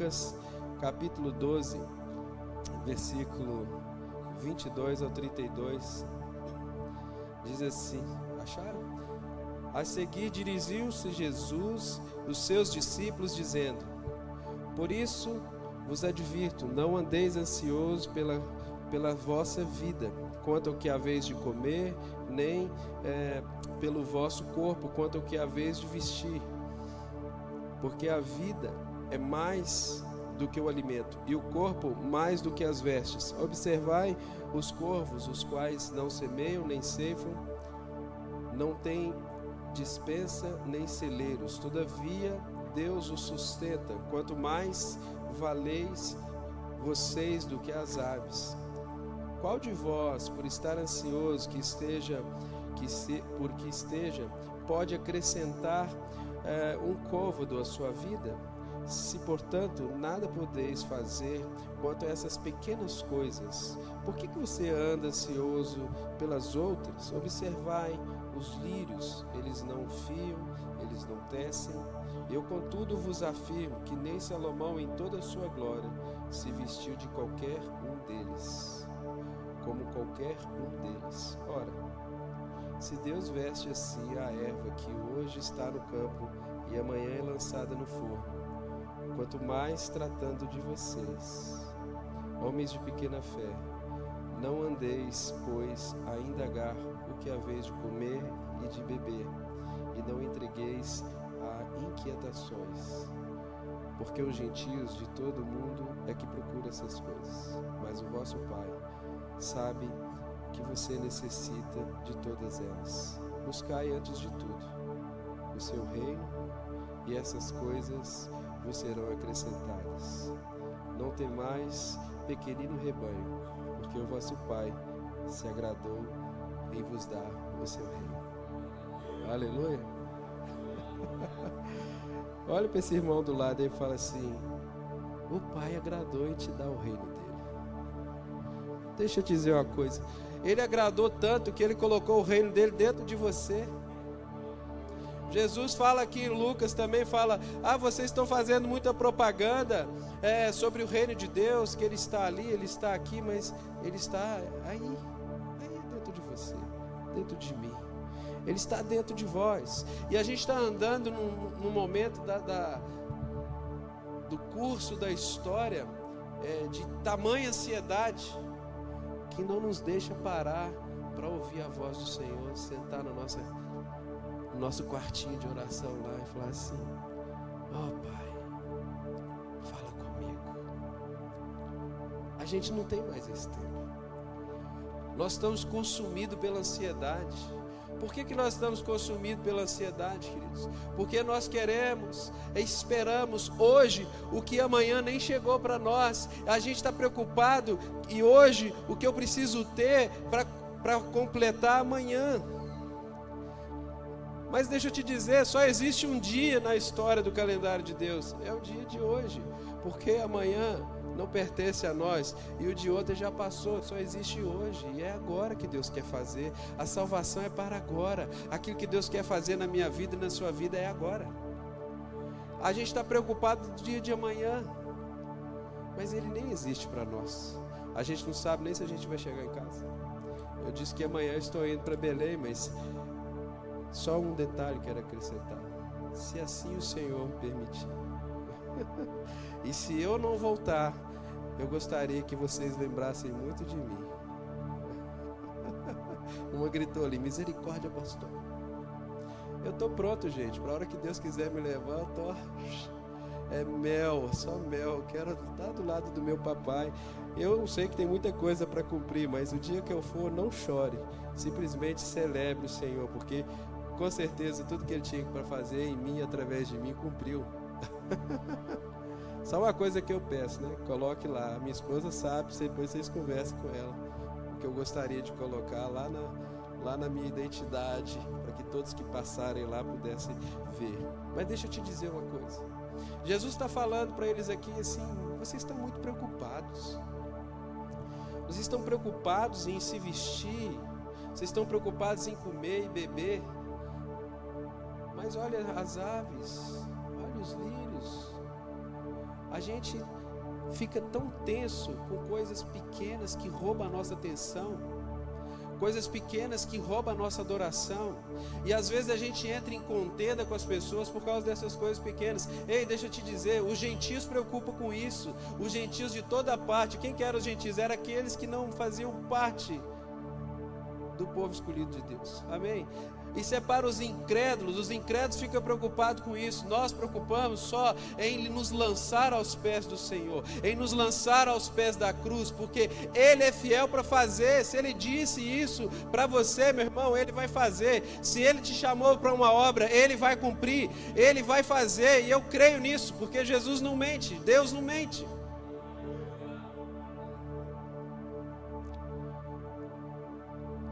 Lucas, capítulo 12, versículo 22 ao 32, diz assim, acharam? A seguir dirigiu-se Jesus os seus discípulos, dizendo: por isso vos advirto, não andeis ansiosos pela vossa vida, quanto ao que haveis de comer, nem pelo vosso corpo, quanto ao que haveis de vestir. Porque a vida é mais do que o alimento, e o corpo mais do que as vestes. Observai os corvos, os quais não semeiam, nem ceifam, não têm dispensa, nem celeiros. Todavia, Deus os sustenta. Quanto mais valeis vocês do que as aves. Qual de vós, por estar ansioso porque esteja, pode acrescentar um côvado à sua vida? Se, portanto, nada podeis fazer quanto a essas pequenas coisas, por que você anda ansioso pelas outras? Observai os lírios, eles não fiam, eles não tecem. Eu, contudo, vos afirmo que nem Salomão, em toda a sua glória, se vestiu de qualquer um deles, como qualquer um deles. Ora, se Deus veste assim a erva que hoje está no campo e amanhã é lançada no forno, quanto mais tratando de vocês, homens de pequena fé, não andeis, pois, a indagar o que haveis de comer e de beber, e não entregueis a inquietações, porque os gentios de todo o mundo é que procuram essas coisas, mas o vosso Pai sabe que você necessita de todas elas. Buscai antes de tudo o seu reino, e essas coisas vos serão acrescentadas. Não temais, pequenino rebanho, porque o vosso Pai se agradou em vos dar o seu reino. Aleluia! Olha para esse irmão do lado e fala assim: o Pai agradou em te dar o reino dele. Deixa eu te dizer uma coisa, ele agradou tanto que ele colocou o reino dele dentro de você. Jesus fala aqui em Lucas, também fala: vocês estão fazendo muita propaganda sobre o reino de Deus, que ele está ali, ele está aqui, mas ele está aí dentro de você, dentro de mim. Ele está dentro de vós. E a gente está andando num momento do curso da história de tamanha ansiedade que não nos deixa parar para ouvir a voz do Senhor, sentar no nosso quartinho de oração lá e falar assim: Pai, fala comigo. A gente não tem mais esse tempo. Nós estamos consumidos pela ansiedade. Por que nós estamos consumidos pela ansiedade, queridos? Porque nós esperamos hoje o que amanhã nem chegou para nós. A gente está preocupado e hoje o que eu preciso ter para completar amanhã. Mas deixa eu te dizer, só existe um dia na história do calendário de Deus, é o dia de hoje, porque amanhã não pertence a nós, e o de ontem já passou, só existe hoje, e é agora que Deus quer fazer. A salvação é para agora, aquilo que Deus quer fazer na minha vida e na sua vida é agora. A gente está preocupado do dia de amanhã, mas ele nem existe para nós. A gente não sabe nem se a gente vai chegar em casa. Eu disse que amanhã eu estou indo para Belém, mas só um detalhe quero acrescentar: se assim o Senhor me permitir. E se eu não voltar, eu gostaria que vocês lembrassem muito de mim. Uma gritou ali: misericórdia, pastor. Eu estou pronto, gente, para a hora que Deus quiser me levar, eu estou... É mel, só mel. Eu quero estar do lado do meu papai. Eu sei que tem muita coisa para cumprir, mas o dia que eu for, não chore. Simplesmente celebre o Senhor, porque com certeza tudo que Ele tinha para fazer em mim, através de mim, cumpriu. Só uma coisa que eu peço, né? Coloque lá. A minha esposa sabe, depois vocês conversam com ela, o que eu gostaria de colocar lá na minha identidade, para que todos que passarem lá pudessem ver. Mas deixa eu te dizer uma coisa. Jesus está falando para eles aqui assim: vocês estão muito preocupados. Vocês estão preocupados em se vestir. Vocês estão preocupados em comer e beber. Mas olha as aves, olha os lírios. a gente fica tão tenso com coisas pequenas que roubam a nossa atenção, coisas pequenas que roubam a nossa adoração, e às vezes a gente entra em contenda com as pessoas por causa dessas coisas pequenas. Ei, deixa eu te dizer, os gentios se preocupam com isso, os gentios de toda parte. Quem que eram os gentios? Eram aqueles que não faziam parte do povo escolhido de Deus, amém? Isso é para os incrédulos ficam preocupados com isso. Nós preocupamos só em nos lançar aos pés do Senhor, em nos lançar aos pés da cruz, porque Ele é fiel para fazer. Se Ele disse isso para você, meu irmão, Ele vai fazer. Se Ele te chamou para uma obra, Ele vai cumprir, Ele vai fazer, e eu creio nisso, porque Jesus não mente, Deus não mente.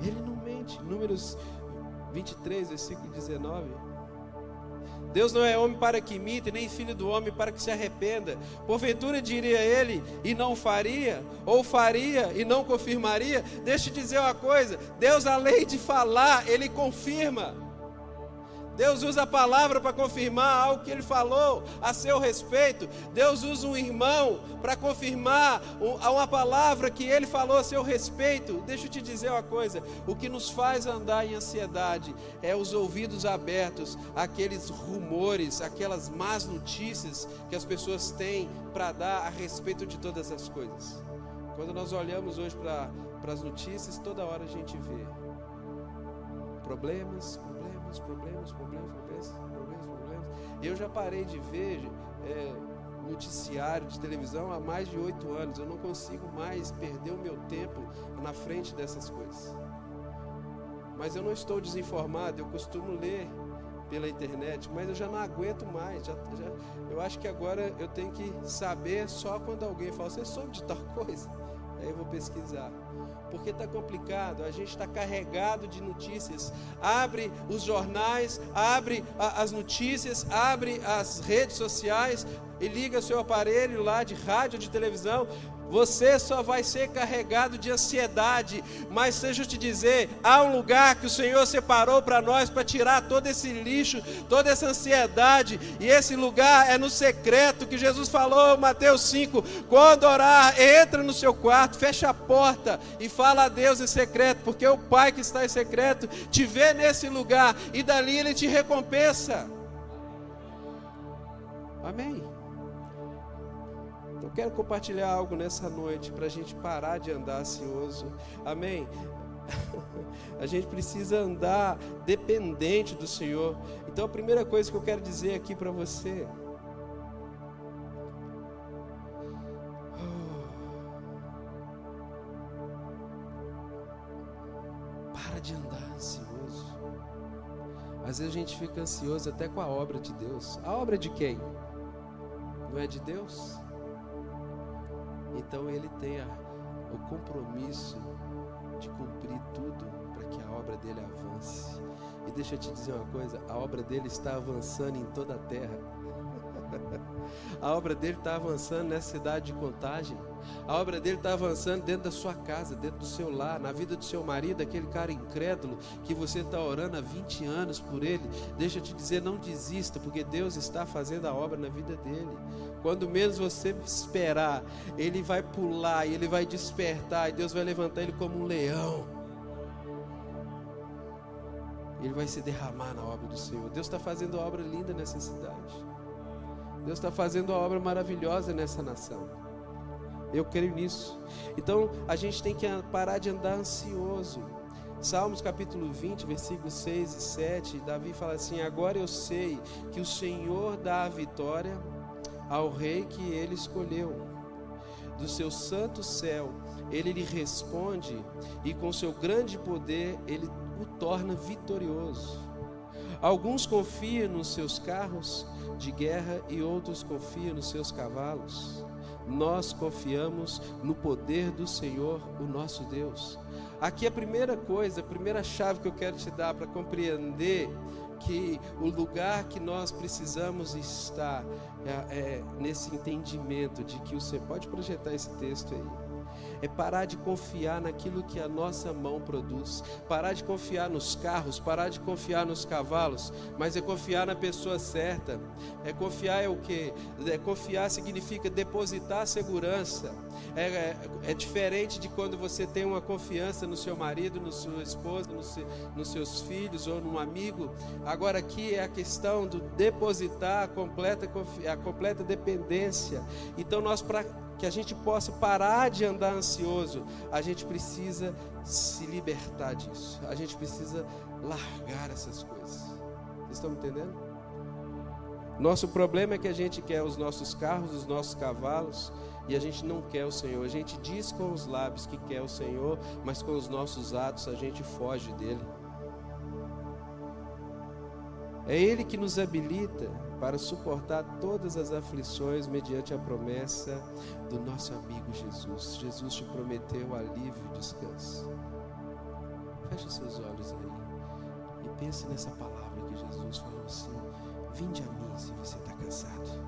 Ele não mente. Números 23, versículo 19. Deus não é homem para que imite, nem filho do homem para que se arrependa. Porventura diria ele e não faria, ou faria e não confirmaria? Deixa eu dizer uma coisa, Deus, além de falar, Ele confirma. Deus usa a palavra para confirmar algo que Ele falou a seu respeito. Deus usa um irmão para confirmar uma palavra que Ele falou a seu respeito. Deixa eu te dizer uma coisa, o que nos faz andar em ansiedade é os ouvidos abertos àqueles rumores, aquelas más notícias que as pessoas têm para dar a respeito de todas as coisas. Quando nós olhamos hoje para as notícias, toda hora a gente vê problemas. Eu já parei de ver noticiário de televisão há mais de 8 anos. Eu não consigo mais perder o meu tempo na frente dessas coisas. Mas eu não estou desinformado, eu costumo ler pela internet, mas eu já não aguento mais. Eu acho que agora eu tenho que saber só quando alguém fala, você soube de tal coisa? Aí eu vou pesquisar. Porque está complicado, a gente está carregado de notícias. Abre os jornais, abre as notícias, abre as redes sociais e liga seu aparelho lá de rádio, de televisão. Você só vai ser carregado de ansiedade. Mas deixa eu te dizer, há um lugar que o Senhor separou para nós, para tirar todo esse lixo, toda essa ansiedade, e esse lugar é no secreto, que Jesus falou, Mateus 5, quando orar, entra no seu quarto, fecha a porta e fala a Deus em secreto, porque o Pai que está em secreto te vê nesse lugar, e dali Ele te recompensa. Amém? Eu quero compartilhar algo nessa noite para a gente parar de andar ansioso. Amém? A gente precisa andar dependente do Senhor. Então a primeira coisa que eu quero dizer aqui para você, para de andar ansioso. Às vezes a gente fica ansioso até com a obra de Deus. A obra de quem? Não é de Deus? Então Ele tem o compromisso de cumprir tudo para que a obra dele avance. E deixa eu te dizer uma coisa, a obra dele está avançando em toda a terra. A obra dele está avançando nessa cidade de Contagem. A obra dele está avançando dentro da sua casa, dentro do seu lar, na vida do seu marido, aquele cara incrédulo que você está orando há 20 anos por ele. Deixa eu te dizer, não desista, porque Deus está fazendo a obra na vida dele. Quando menos você esperar, ele vai pular e ele vai despertar, e Deus vai levantar ele como um leão. Ele vai se derramar na obra do Senhor. Deus está fazendo uma obra linda nessa cidade. Deus está fazendo uma obra maravilhosa nessa nação. Eu creio nisso. Então a gente tem que parar de andar ansioso. Salmos capítulo 20, versículos 6 e 7, Davi fala assim: agora eu sei que o Senhor dá a vitória ao rei que ele escolheu. Do seu santo céu ele lhe responde, e com seu grande poder ele o torna vitorioso. Alguns confiam nos seus carros de guerra e outros confiam nos seus cavalos. Nós confiamos no poder do Senhor, o nosso Deus. Aqui a primeira coisa, a primeira chave que eu quero te dar para compreender que o lugar que nós precisamos estar nesse entendimento de que o Senhor, pode projetar esse texto aí, é parar de confiar naquilo que a nossa mão produz, parar de confiar nos carros, parar de confiar nos cavalos, mas é confiar na pessoa certa. Confiar é o quê? Confiar significa depositar segurança. É diferente de quando você tem uma confiança no seu marido, na sua esposa, nos seus filhos ou num amigo. Agora aqui é a questão do depositar a completa dependência. Então para que a gente possa parar de andar ansioso, a gente precisa se libertar disso. A gente precisa largar essas coisas. Vocês estão me entendendo? Nosso problema é que a gente quer os nossos carros, os nossos cavalos, e a gente não quer o Senhor. A gente diz com os lábios que quer o Senhor, mas com os nossos atos a gente foge dele. É Ele que nos habilita para suportar todas as aflições mediante a promessa do nosso amigo Jesus. Jesus te prometeu alívio e descanso. Feche seus olhos aí e pense nessa palavra que Jesus falou assim: vinde a mim se você está cansado,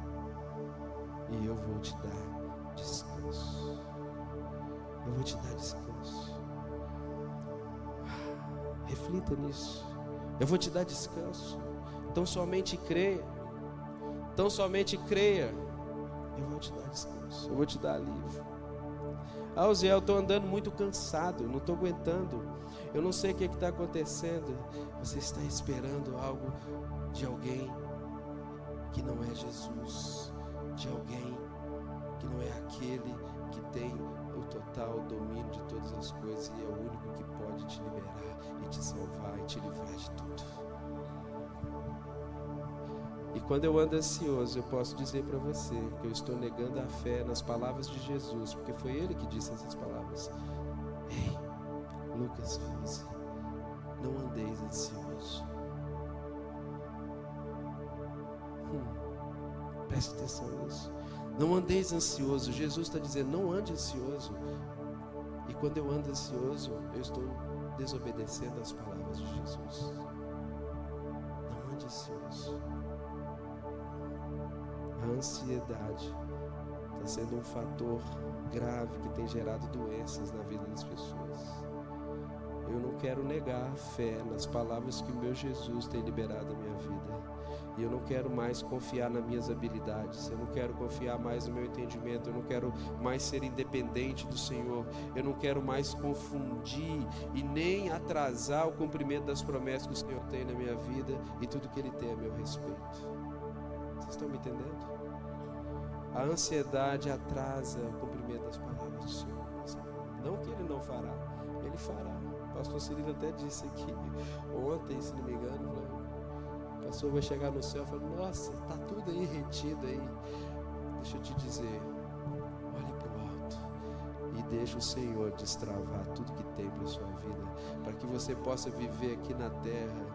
e eu vou te dar descanso. Eu vou te dar descanso. Reflita nisso. Eu vou te dar descanso. Então somente creia. Então somente creia. Eu vou te dar descanso. Eu vou te dar alívio. Zé, eu estou andando muito cansado, não estou aguentando. Eu não sei o que está acontecendo. Você está esperando algo de alguém que não é Jesus, de alguém que não é aquele que tem o total domínio de todas as coisas e é o único que pode te liberar e te salvar e te livrar de tudo. E quando eu ando ansioso, eu posso dizer para você que eu estou negando a fé nas palavras de Jesus, porque foi Ele que disse essas palavras. Ei, Lucas 11, não andeis ansioso. Preste atenção nisso. Não andeis ansioso. Jesus está dizendo, não ande ansioso. E quando eu ando ansioso, eu estou desobedecendo as palavras de Jesus. Não ande ansioso. A ansiedade está sendo um fator grave que tem gerado doenças na vida das pessoas. Eu não quero negar a fé nas palavras que o meu Jesus tem liberado na minha vida. E eu não quero mais confiar nas minhas habilidades. Eu não quero confiar mais no meu entendimento. Eu não quero mais ser independente do Senhor. Eu não quero mais confundir e nem atrasar o cumprimento das promessas que o Senhor tem na minha vida e tudo que Ele tem a meu respeito. Vocês estão me entendendo? A ansiedade atrasa o cumprimento das palavras do Senhor. Não que Ele não fará. Ele fará. O pastor Cirilo até disse aqui ontem, se não me engano, o pastor vai chegar no céu e falar, nossa, está tudo aí retido aí. Deixa eu te dizer, olhe para o alto e deixa o Senhor destravar tudo que tem para a sua vida, para que você possa viver aqui na terra,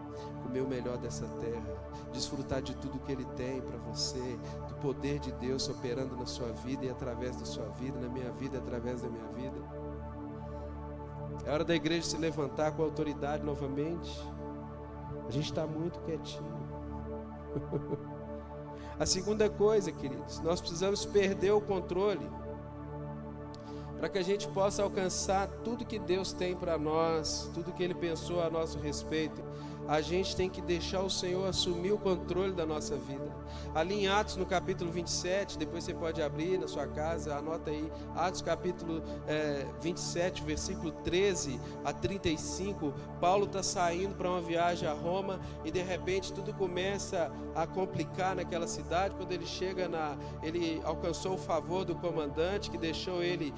comer o melhor dessa terra, desfrutar de tudo que Ele tem para você, do poder de Deus operando na sua vida e através da sua vida, na minha vida e através da minha vida. É hora da igreja se levantar com autoridade novamente. A gente está muito quietinho. A segunda coisa, queridos, nós precisamos perder o controle para que a gente possa alcançar tudo que Deus tem para nós, tudo que Ele pensou a nosso respeito. A gente tem que deixar o Senhor assumir o controle da nossa vida. Ali em Atos, no capítulo 27, depois você pode abrir na sua casa, anota aí, Atos capítulo 27, versículo 13 a 35, Paulo está saindo para uma viagem a Roma e de repente tudo começa a complicar naquela cidade. Quando ele chega ele alcançou o favor do comandante que deixou ele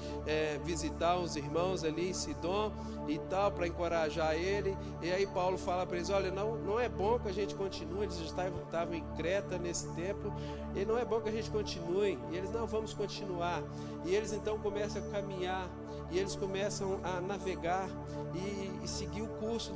visitar os irmãos ali em Sidom e tal, para encorajar ele. E aí Paulo fala para eles, olha, não é bom que a gente continue. Eles estavam em Creta nesse tempo, e não é bom que a gente continue. E eles, não, vamos continuar. E eles então começam a caminhar, e eles começam a navegar e seguir o curso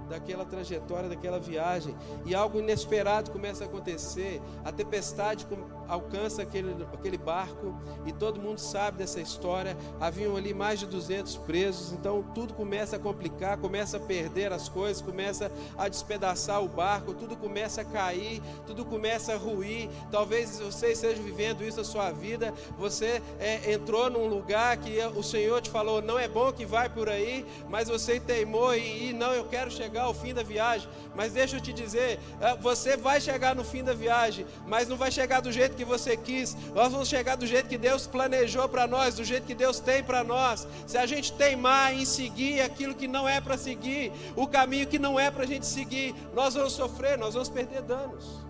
daquela trajetória, daquela viagem. E algo inesperado começa a acontecer. A tempestade alcança aquele barco, e todo mundo sabe dessa história. Haviam ali mais de 200 presos, então tudo começa a complicar, começa a perder as coisas, começa a despedaçar o barco, tudo começa a cair, tudo começa a ruir. Talvez você esteja vivendo isso na sua vida. Você entrou num lugar que o Senhor Senhor te falou, não é bom que vai por aí, mas você teimou e não, eu quero chegar ao fim da viagem. Mas deixa eu te dizer, você vai chegar no fim da viagem, mas não vai chegar do jeito que você quis. Nós vamos chegar do jeito que Deus planejou para nós, do jeito que Deus tem para nós. Se a gente teimar em seguir aquilo que não é para seguir, o caminho que não é para a gente seguir, nós vamos sofrer, nós vamos perder danos,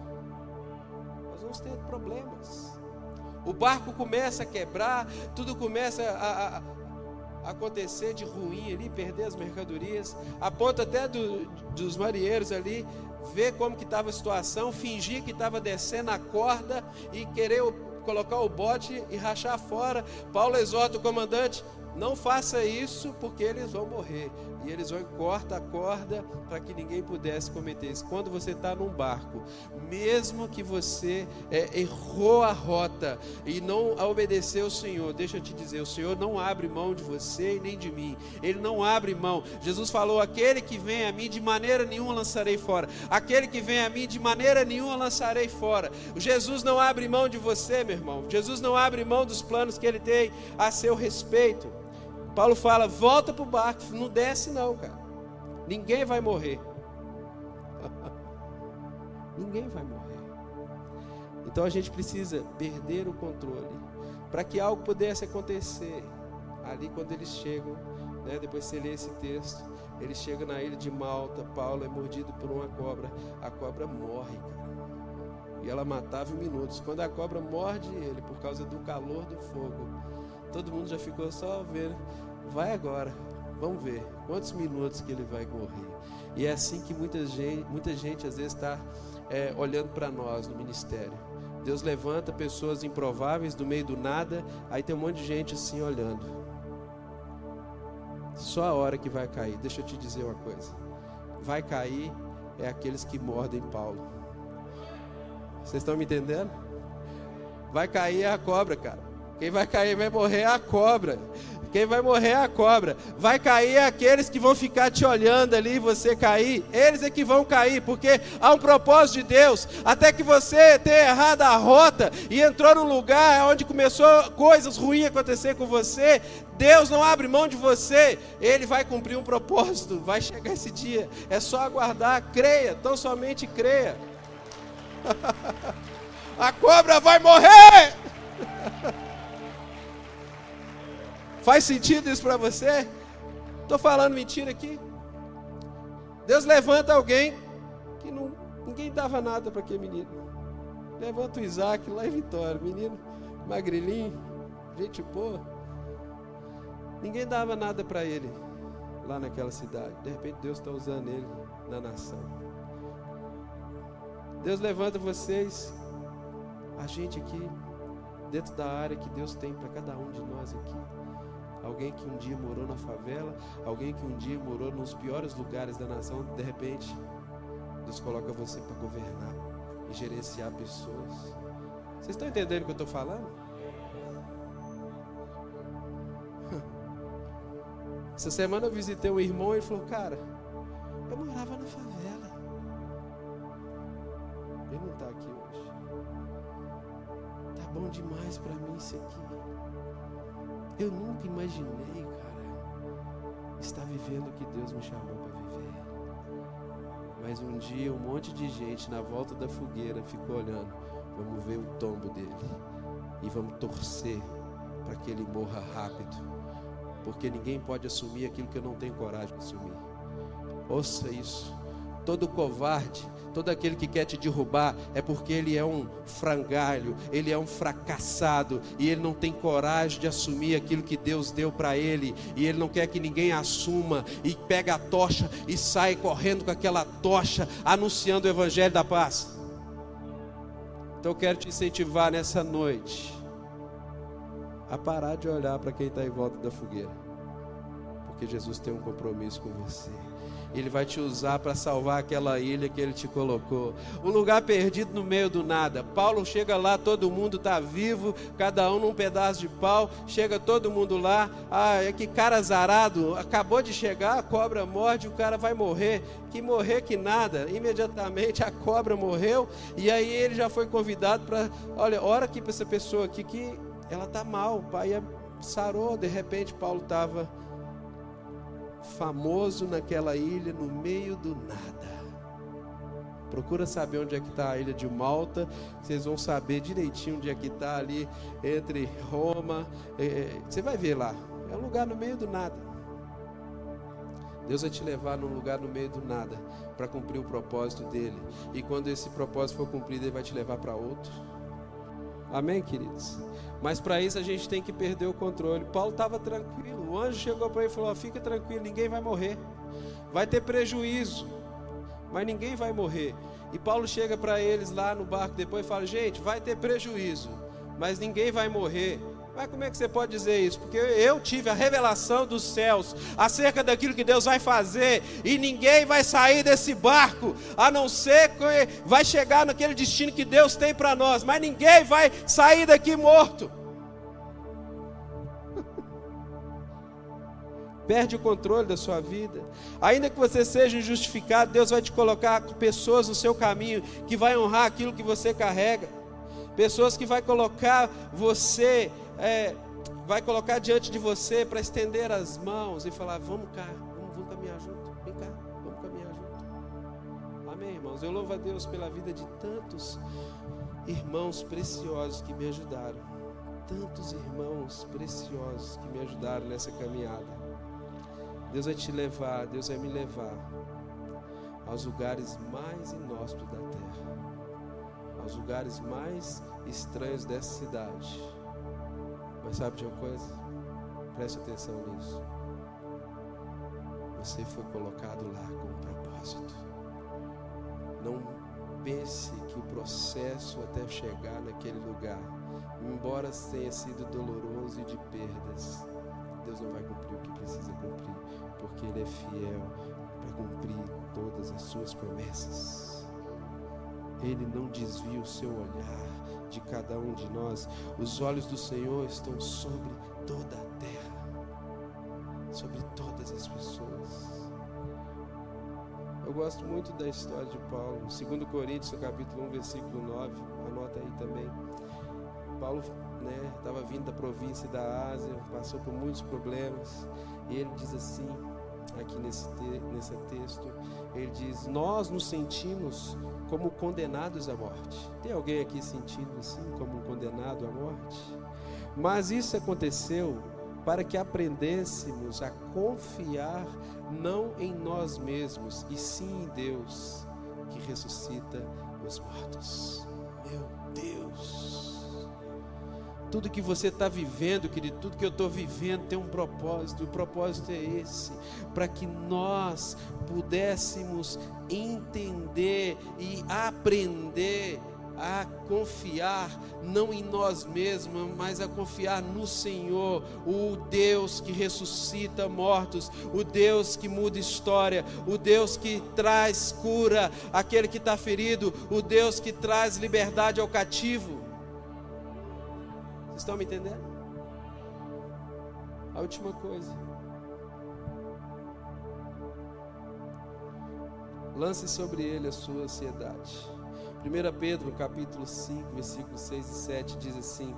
nós vamos ter problemas. O barco começa a quebrar, tudo começa a acontecer de ruim ali, perder as mercadorias, a ponto até dos marinheiros ali ver como que estava a situação, fingir que estava descendo a corda e querer colocar o bote e rachar fora. Paulo exorta o comandante, não faça isso porque eles vão morrer. E eles vão e cortam a corda para que ninguém pudesse cometer isso. Quando você está num barco, mesmo que você errou a rota e não obedeceu o Senhor, deixa eu te dizer, o Senhor não abre mão de você e nem de mim. Ele não abre mão. Jesus falou, aquele que vem a mim de maneira nenhuma lançarei fora. Aquele que vem a mim de maneira nenhuma lançarei fora. Jesus não abre mão de você, meu irmão. Jesus não abre mão dos planos que Ele tem a seu respeito. Paulo fala, volta para o barco, não desce não, cara. Ninguém vai morrer. Ninguém vai morrer. Então a gente precisa perder o controle, para que algo pudesse acontecer. Ali quando eles chegam, né, depois você lê esse texto, eles chegam na ilha de Malta, Paulo é mordido por uma cobra, a cobra morre, cara. E ela matava em minutos. Quando a cobra morde ele, por causa do calor do fogo, todo mundo já ficou só vendo, vai agora, vamos ver quantos minutos que ele vai morrer. E é assim que muita gente às vezes está olhando para nós no ministério. Deus levanta pessoas improváveis do meio do nada, aí tem um monte de gente assim olhando. Só a hora que vai cair. Deixa eu te dizer uma coisa, vai cair é aqueles que mordem Paulo. Vocês estão me entendendo? Vai cair é a cobra, cara. Quem vai cair, vai morrer é a cobra. Quem vai morrer é a cobra. Vai cair aqueles que vão ficar te olhando ali e você cair. Eles é que vão cair, porque há um propósito de Deus. Até que você tenha errado a rota e entrou num lugar onde começou coisas ruins a acontecer com você, Deus não abre mão de você. Ele vai cumprir um propósito. Vai chegar esse dia. É só aguardar. Creia, tão somente creia. A cobra vai morrer. Faz sentido isso para você? Estou falando mentira aqui? Deus levanta alguém que ninguém dava nada para aquele menino. Levanta o Isaac lá em Vitória, menino magrelinho, gente boa. Ninguém dava nada para ele lá naquela cidade. De repente Deus está usando ele na nação. Deus levanta vocês, a gente aqui, dentro da área que Deus tem para cada um de nós aqui. Alguém que um dia morou na favela, alguém que um dia morou nos piores lugares da nação, de repente, Deus coloca você para governar e gerenciar pessoas. Vocês estão entendendo o que eu estou falando? Essa semana eu visitei um irmão e ele falou, cara, eu morava na favela. Ele não está aqui hoje. Tá bom demais para mim isso aqui. Eu nunca imaginei, cara, estar vivendo o que Deus me chamou para viver. Mas um dia um monte de gente na volta da fogueira ficou olhando. Vamos ver o tombo dele e vamos torcer para que ele morra rápido, porque ninguém pode assumir aquilo que eu não tenho coragem de assumir. Ouça isso. Todo covarde, todo aquele que quer te derrubar, é porque ele é um frangalho, ele é um fracassado, e ele não tem coragem de assumir aquilo que Deus deu para ele, e ele não quer que ninguém assuma, e pega a tocha e sai correndo com aquela tocha, anunciando o evangelho da paz. Então eu quero te incentivar nessa noite a parar de olhar para quem está em volta da fogueira, porque Jesus tem um compromisso com você. Ele vai te usar para salvar aquela ilha que Ele te colocou. Um lugar perdido no meio do nada. Paulo chega lá, todo mundo está vivo, cada um num pedaço de pau. Chega todo mundo lá. Que cara azarado, acabou de chegar, a cobra morde, o cara vai morrer. Que morrer que nada. Imediatamente a cobra morreu. E aí ele já foi convidado para, olha, ora aqui para essa pessoa aqui que ela está mal. O pai sarou, de repente Paulo estava famoso naquela ilha, no meio do nada. Procura saber onde é que está a ilha de Malta, vocês vão saber direitinho onde é que está ali, entre Roma, você vai ver lá, é um lugar no meio do nada. Deus vai te levar num lugar no meio do nada, para cumprir o propósito dele, e quando esse propósito for cumprido, ele vai te levar para outro. Amém, queridos? Mas para isso a gente tem que perder o controle. Paulo estava tranquilo, o anjo chegou para ele e falou: fica tranquilo, ninguém vai morrer, vai ter prejuízo, mas ninguém vai morrer. E Paulo chega para eles lá no barco depois e fala: gente, vai ter prejuízo, mas ninguém vai morrer. Mas como é que você pode dizer isso? Porque eu tive a revelação dos céus acerca daquilo que Deus vai fazer, e ninguém vai sair desse barco, a não ser que vai chegar naquele destino que Deus tem para nós, mas ninguém vai sair daqui morto. Perde o controle da sua vida. Ainda que você seja injustificado, Deus vai te colocar pessoas no seu caminho que vai honrar aquilo que você carrega. Pessoas que vai colocar você, vai colocar diante de você para estender as mãos e falar: vamos cá, vamos caminhar junto, vem cá, vamos caminhar junto. Amém, irmãos? Eu louvo a Deus pela vida de tantos irmãos preciosos que me ajudaram. Tantos irmãos preciosos que me ajudaram nessa caminhada. Deus vai te levar, Deus vai me levar aos lugares mais inóspitos da terra, aos lugares mais estranhos dessa cidade. Mas sabe de uma coisa? Preste atenção nisso. Você foi colocado lá com um propósito. Não pense que o processo até chegar naquele lugar, embora tenha sido doloroso e de perdas, Deus não vai cumprir o que precisa cumprir, porque Ele é fiel para cumprir todas as suas promessas. Ele não desvia o seu olhar de cada um de nós. Os olhos do Senhor estão sobre toda a terra, sobre todas as pessoas. Eu gosto muito da história de Paulo, 2 Coríntios, capítulo 1, versículo 9, anota aí também. Paulo estava vindo da província da Ásia, passou por muitos problemas, e ele diz assim, aqui nesse texto, ele diz: nós nos sentimos como condenados à morte. Tem alguém aqui sentindo assim, como um condenado à morte? Mas isso aconteceu para que aprendêssemos a confiar não em nós mesmos, e sim em Deus, que ressuscita os mortos. Meu Deus! Tudo que você está vivendo, querido, tudo que eu estou vivendo tem um propósito, e o propósito é esse, para que nós pudéssemos entender e aprender a confiar não em nós mesmos, mas a confiar no Senhor, o Deus que ressuscita mortos, o Deus que muda história, o Deus que traz cura àquele que está ferido, o Deus que traz liberdade ao cativo. Vocês estão me entendendo? A última coisa, lance sobre ele a sua ansiedade. 1 Pedro, capítulo 5, versículos 6 e 7 diz assim: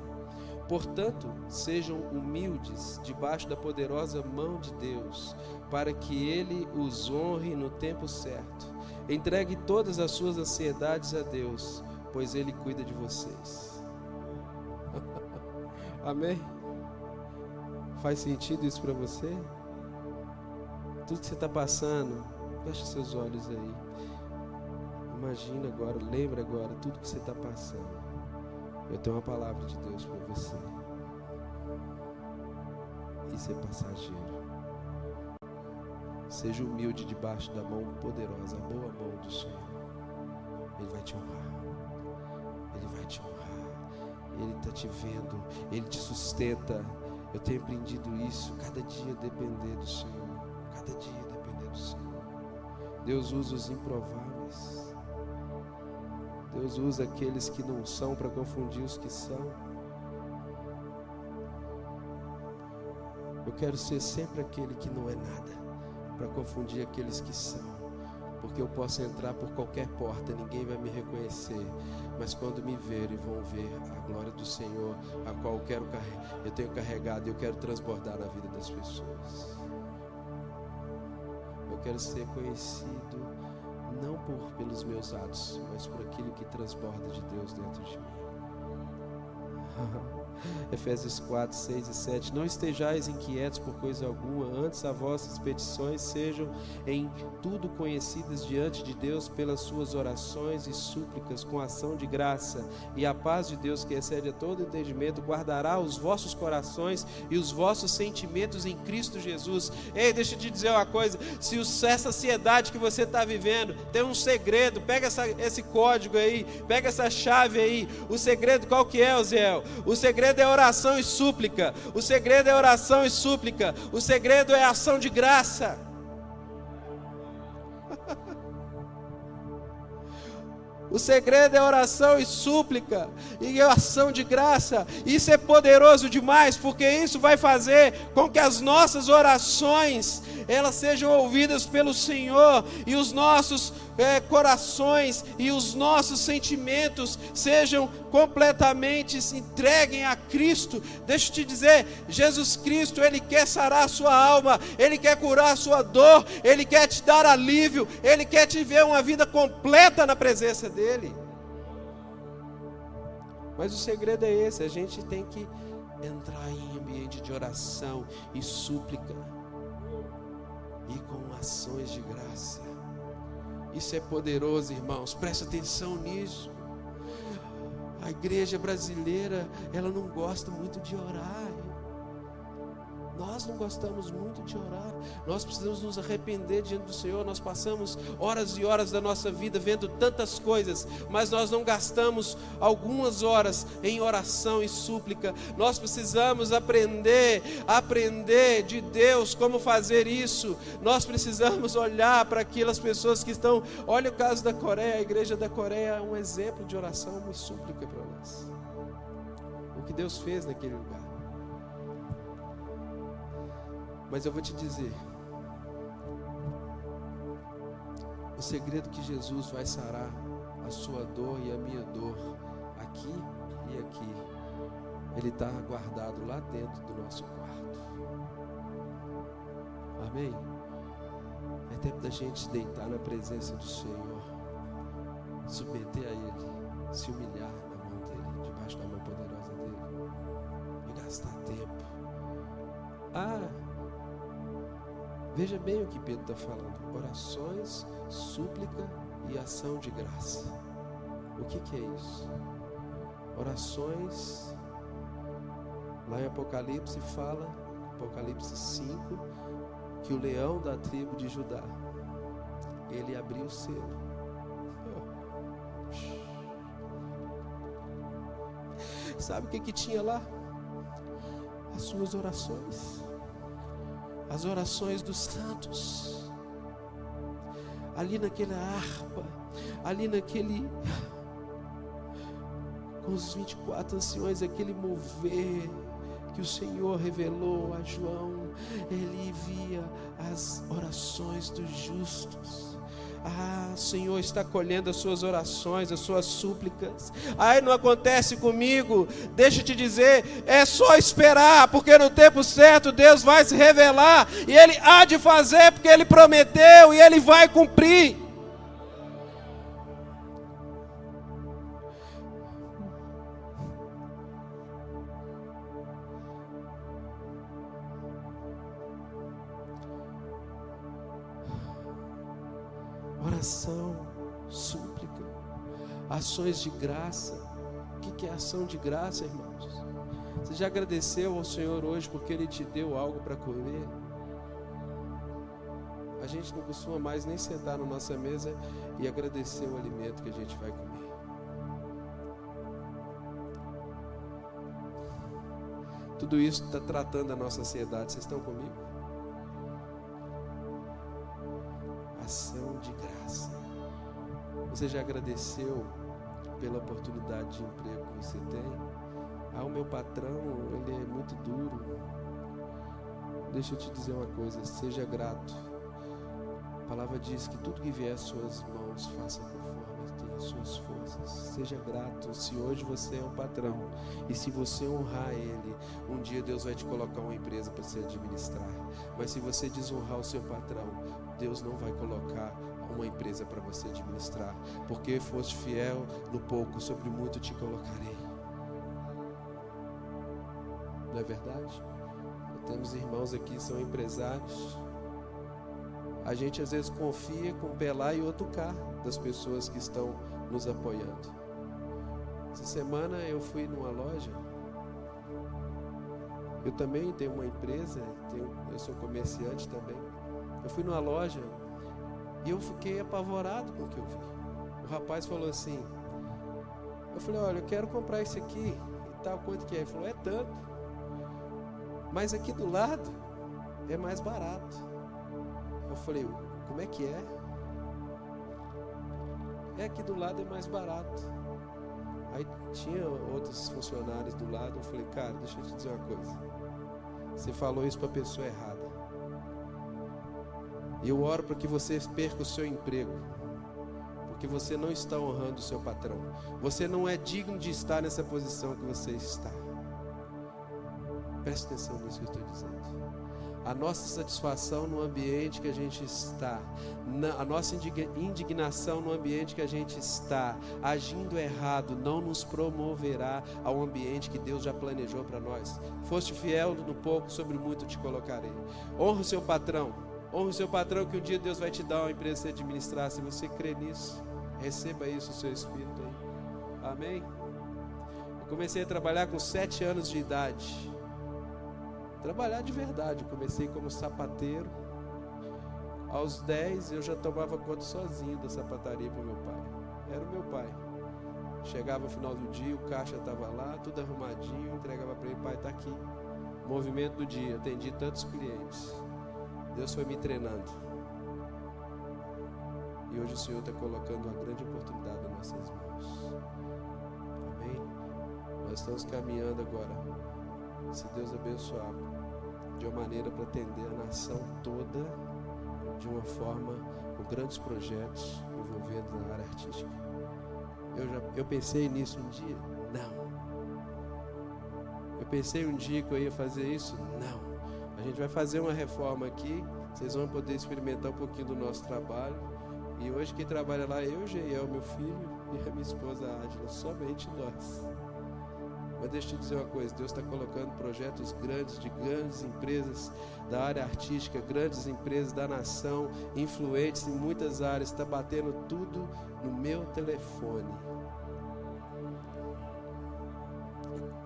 portanto, sejam humildes debaixo da poderosa mão de Deus, para que Ele os honre no tempo certo. Entregue todas as suas ansiedades a Deus, pois Ele cuida de vocês. Amém? Faz sentido isso para você? Tudo que você está passando, feche seus olhos aí. Imagina agora, lembra agora tudo que você está passando. Eu tenho uma palavra de Deus para você. Isso é passageiro. Seja humilde debaixo da mão poderosa, a boa mão do Senhor. Ele vai te honrar. Ele vai te honrar. Ele está te vendo. Ele te sustenta. Eu tenho aprendido isso. Cada dia depender do Senhor. Cada dia depender do Senhor. Deus usa os improváveis. Deus usa aqueles que não são para confundir os que são. Eu quero ser sempre aquele que não é nada, para confundir aqueles que são, porque eu posso entrar por qualquer porta, ninguém vai me reconhecer, mas quando me verem, vão ver a glória do Senhor, a qual eu tenho carregado e eu quero transbordar na vida das pessoas. Eu quero ser conhecido não pelos meus atos, mas por aquilo que transborda de Deus dentro de mim. Efésios 4, 6 e 7. Não estejais inquietos por coisa alguma, antes as vossas petições sejam em tudo conhecidas diante de Deus pelas suas orações e súplicas com ação de graça, e a paz de Deus, que excede a todo entendimento, guardará os vossos corações e os vossos sentimentos em Cristo Jesus. Ei, deixa eu te dizer uma coisa, se essa ansiedade que você está vivendo tem um segredo, pega esse código aí, pega essa chave aí. O segredo qual que é, Oziel? O segredo é oração e súplica. O segredo é oração e súplica. O segredo é ação de graça. O segredo é oração e súplica e ação de graça. Isso é poderoso demais, porque isso vai fazer com que as nossas orações elas sejam ouvidas pelo Senhor, e os nossos corações e os nossos sentimentos sejam completamente entregues a Cristo. Deixa eu te dizer, Jesus Cristo, Ele quer sarar a sua alma, Ele quer curar a sua dor, Ele quer te dar alívio, Ele quer te ver uma vida completa na presença dEle. Mas o segredo é esse, a gente tem que entrar em ambiente de oração e súplica, e com ações de graça. Isso é poderoso, irmãos, presta atenção nisso. A igreja brasileira, ela não gosta muito de orar. Nós não gostamos muito de orar. Nós precisamos nos arrepender diante do Senhor. Nós passamos horas e horas da nossa vida vendo tantas coisas, mas nós não gastamos algumas horas em oração e súplica. Nós precisamos aprender de Deus como fazer isso. Nós precisamos olhar para aquelas pessoas que estão... Olha o caso da Coreia. A igreja da Coreia é um exemplo de oração e súplica para nós. O que Deus fez naquele lugar. Mas eu vou te dizer, o segredo que Jesus vai sarar a sua dor e a minha dor, aqui e aqui, Ele está guardado lá dentro do nosso quarto. Amém? É tempo da gente deitar na presença do Senhor, submeter a Ele, se humilhar na mão dEle, debaixo da mão poderosa dEle, e gastar tempo. Veja bem o que Pedro está falando: orações, súplica e ação de graça. O que é isso? Orações, lá em Apocalipse fala, Apocalipse 5, que o leão da tribo de Judá, ele abriu o selo. Sabe o que tinha lá? As suas orações. As orações dos santos, ali naquela harpa, ali naquele, com os 24 anciões, aquele mover que o Senhor revelou a João. Ele via as orações dos justos. O Senhor está colhendo as suas orações, as suas súplicas. Não acontece comigo. Deixa eu te dizer, é só esperar, porque no tempo certo Deus vai se revelar, e Ele há de fazer, porque Ele prometeu e Ele vai cumprir. Oração, súplica, ações de graça. O que é ação de graça, irmãos? Você já agradeceu ao Senhor hoje porque Ele te deu algo para comer? A gente não costuma mais nem sentar na nossa mesa e agradecer o alimento que a gente vai comer. Tudo isso está tratando a nossa ansiedade. Vocês estão comigo? Ação de graça. Você já agradeceu pela oportunidade de emprego que você tem? O meu patrão, ele é muito duro. Deixa eu te dizer uma coisa, seja grato. A palavra diz que tudo que vier às suas mãos, faça conforme as suas forças. Seja grato. Se hoje você é um patrão e se você honrar Ele, um dia Deus vai te colocar uma empresa para você administrar. Mas se você desonrar o seu patrão, Deus não vai colocar uma empresa para você administrar. Porque foste fiel no pouco, sobre muito te colocarei. Não é verdade? Temos irmãos aqui que são empresários. A gente às vezes confia com o pé lá e outro cá das pessoas que estão nos apoiando. Essa semana eu fui numa loja. Eu também tenho uma empresa, eu sou comerciante também. Eu fui numa loja e eu fiquei apavorado com o que eu vi. O rapaz falou assim, eu falei, olha, eu quero comprar isso aqui e tal, quanto que é? Ele falou, é tanto. Mas aqui do lado é mais barato. Eu falei, como é que é? Aqui do lado é mais barato. Aí tinha outros funcionários do lado. Eu falei, cara, deixa eu te dizer uma coisa. Você falou isso para a pessoa errada. Eu oro para que você perca o seu emprego, porque você não está honrando o seu patrão. Você não é digno de estar nessa posição que você está. Preste atenção nisso que eu estou dizendo. A nossa satisfação no ambiente que a gente está, a nossa indignação no ambiente que a gente está, agindo errado, não nos promoverá ao ambiente que Deus já planejou para nós. Foste fiel no pouco, sobre muito te colocarei. Honra o seu patrão. Honra o seu patrão, que um dia Deus vai te dar uma empresa para você administrar. Se você crê nisso, receba isso, o seu espírito aí. Amém? Eu comecei a trabalhar com 7 anos de idade. Trabalhar de verdade. Eu comecei como sapateiro. Aos 10 eu já tomava conta sozinho da sapataria para o meu pai. Era o meu pai. Chegava no final do dia, o caixa estava lá, tudo arrumadinho, entregava para ele, pai, está aqui. Movimento do dia, atendi tantos clientes. Deus foi me treinando. E hoje o Senhor está colocando uma grande oportunidade nas nossas mãos. Amém? Nós estamos caminhando agora, se Deus abençoar, de uma maneira para atender a nação toda, de uma forma, com grandes projetos envolvendo na área artística. Eu pensei nisso um dia? Não. Eu pensei um dia que eu ia fazer isso? Não. A gente vai fazer uma reforma aqui, vocês vão poder experimentar um pouquinho do nosso trabalho. E hoje quem trabalha lá é eu, Geiel, meu filho, e a minha esposa Ádila, somente nós. Mas deixa eu te dizer uma coisa, Deus está colocando projetos grandes, de grandes empresas da área artística, grandes empresas da nação, influentes em muitas áreas, está batendo tudo no meu telefone.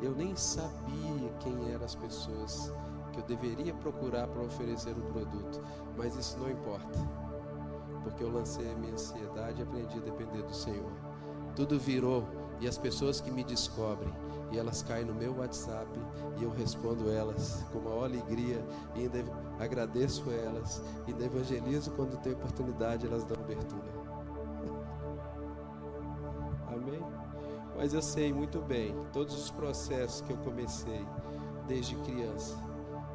Eu nem sabia quem eram as pessoas que eu deveria procurar para oferecer um produto, mas isso não importa, porque eu lancei a minha ansiedade e aprendi a depender do Senhor. Tudo virou, e as pessoas que me descobrem, e elas caem no meu WhatsApp, e eu respondo elas com maior alegria, e ainda agradeço elas, e ainda evangelizo quando tem oportunidade, elas dão abertura. Amém? Mas eu sei muito bem, todos os processos que eu comecei desde criança,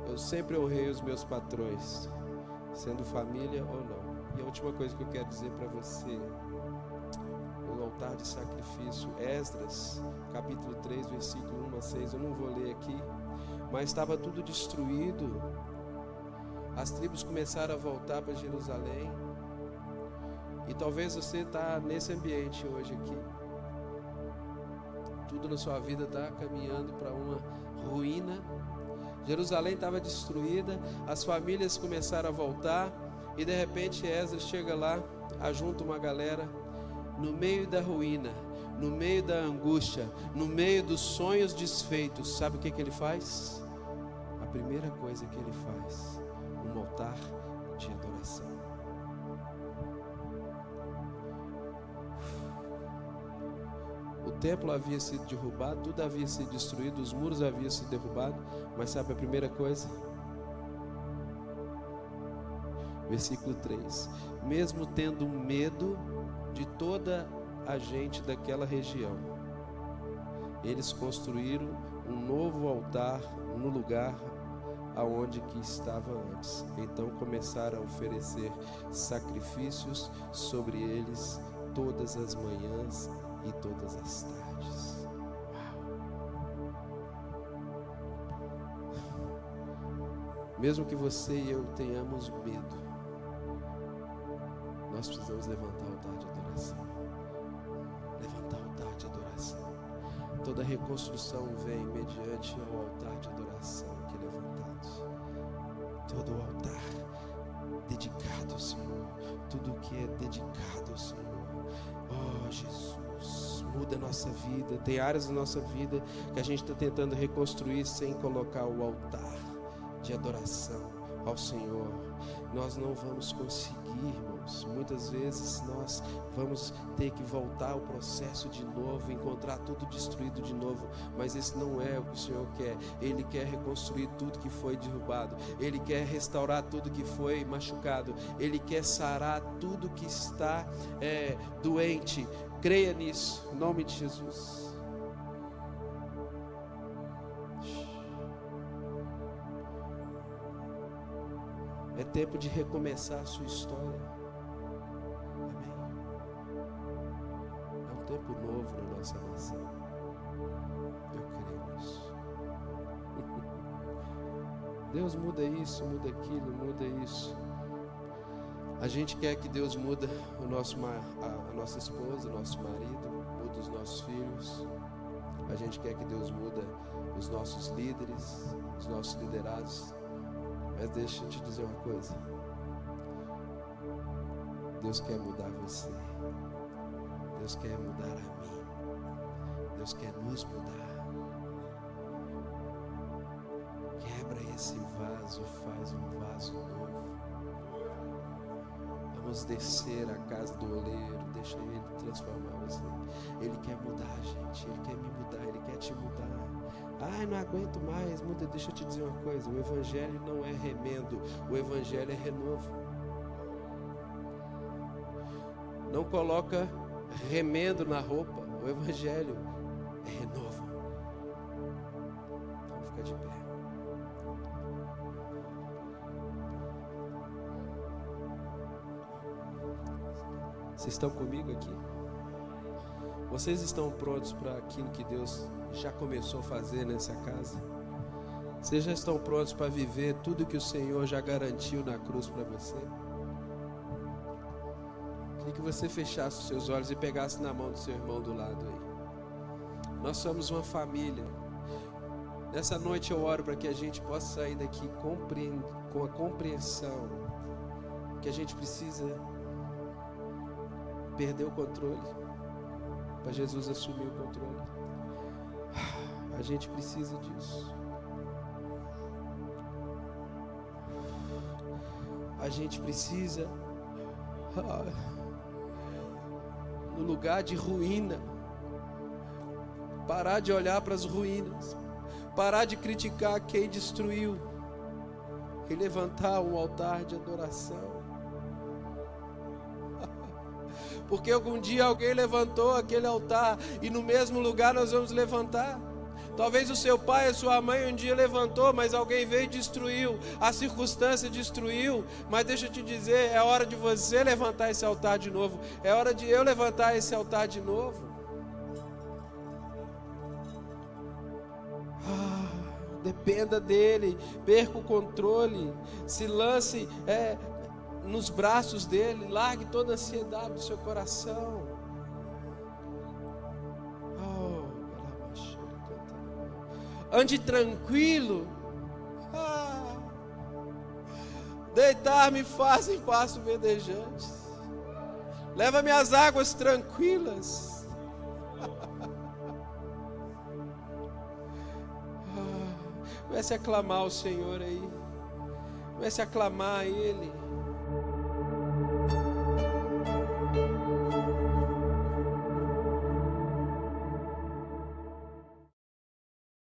eu sempre honrei os meus patrões, sendo família ou não. E a última coisa que eu quero dizer para você, o altar de sacrifício, Esdras, capítulo 3, versículo 1 a 6, eu não vou ler aqui, mas estava tudo destruído, as tribos começaram a voltar para Jerusalém, e talvez você está nesse ambiente hoje aqui, tudo na sua vida está caminhando para uma ruína. Jerusalém estava destruída, as famílias começaram a voltar, e de repente Esdras chega lá, ajunta uma galera, no meio da ruína, no meio da angústia, no meio dos sonhos desfeitos. Sabe o que ele faz? A primeira coisa que ele faz, um altar de adoração. O templo havia sido derrubado, tudo havia sido destruído, os muros haviam sido derrubados, mas sabe a primeira coisa? Versículo 3: mesmo tendo medo de toda a gente daquela região, eles construíram um novo altar no lugar aonde que estava antes. Então começaram a oferecer sacrifícios sobre eles todas as manhãs e todas as tardes. Mesmo que você e eu tenhamos medo, nós precisamos levantar o altar de adoração. Levantar o altar de adoração. Toda reconstrução vem mediante o altar de adoração que é levantado. Todo o altar dedicado ao Senhor. Tudo que é dedicado ao Senhor. Oh, Jesus, muda a nossa vida. Tem áreas da nossa vida que a gente está tentando reconstruir sem colocar o altar de adoração ao Senhor. Nós não vamos conseguir, irmãos. Muitas vezes nós vamos ter que voltar ao processo de novo, encontrar tudo destruído de novo, mas esse não é o que o Senhor quer. Ele quer reconstruir tudo que foi derrubado, Ele quer restaurar tudo que foi machucado, Ele quer sarar tudo que está doente. Creia nisso, em nome de Jesus. É tempo de recomeçar a sua história. Amém. É um tempo novo na nossa nação. Eu creio nisso. Deus muda isso, muda aquilo, muda isso. A gente quer que Deus muda a nossa esposa, o nosso marido, muda os nossos filhos. A gente quer que Deus muda os nossos líderes, os nossos liderados. Mas deixa eu te dizer uma coisa. Deus quer mudar você. Deus quer mudar a mim. Deus quer nos mudar. Quebra esse vaso, faz um vaso novo. Vamos descer à casa do oleiro, deixa Ele transformar você. Ele quer mudar a gente, Ele quer me mudar, Ele quer te mudar. Ai, não aguento mais, muda. Deixa eu te dizer uma coisa, o Evangelho não é remendo, o Evangelho é renovo. Não coloca remendo na roupa, o Evangelho é renovo. Vamos ficar de pé. Vocês estão comigo aqui? Vocês estão prontos para aquilo que Deus já começou a fazer nessa casa? Vocês já estão prontos para viver tudo que o Senhor já garantiu na cruz para você? Queria que você fechasse os seus olhos e pegasse na mão do seu irmão do lado aí. Nós somos uma família. Nessa noite eu oro para que a gente possa sair daqui com a compreensão que a gente precisa perder o controle para Jesus assumir o controle. A gente precisa disso. A gente precisa, no lugar de ruína, parar de olhar para as ruínas, parar de criticar quem destruiu e levantar um altar de adoração. Porque algum dia alguém levantou aquele altar e no mesmo lugar nós vamos levantar. Talvez o seu pai, a sua mãe um dia levantou, mas alguém veio e destruiu, a circunstância destruiu. Mas deixa eu te dizer, é hora de você levantar esse altar de novo. É hora de eu levantar esse altar de novo. Dependa dele, perca o controle, se lance nos braços dele, largue toda a ansiedade do seu coração. Ande tranquilo. Deitar-me faz em passo verdejante. Leva-me às águas tranquilas. Comece a clamar ao Senhor aí. Comece a clamar a Ele.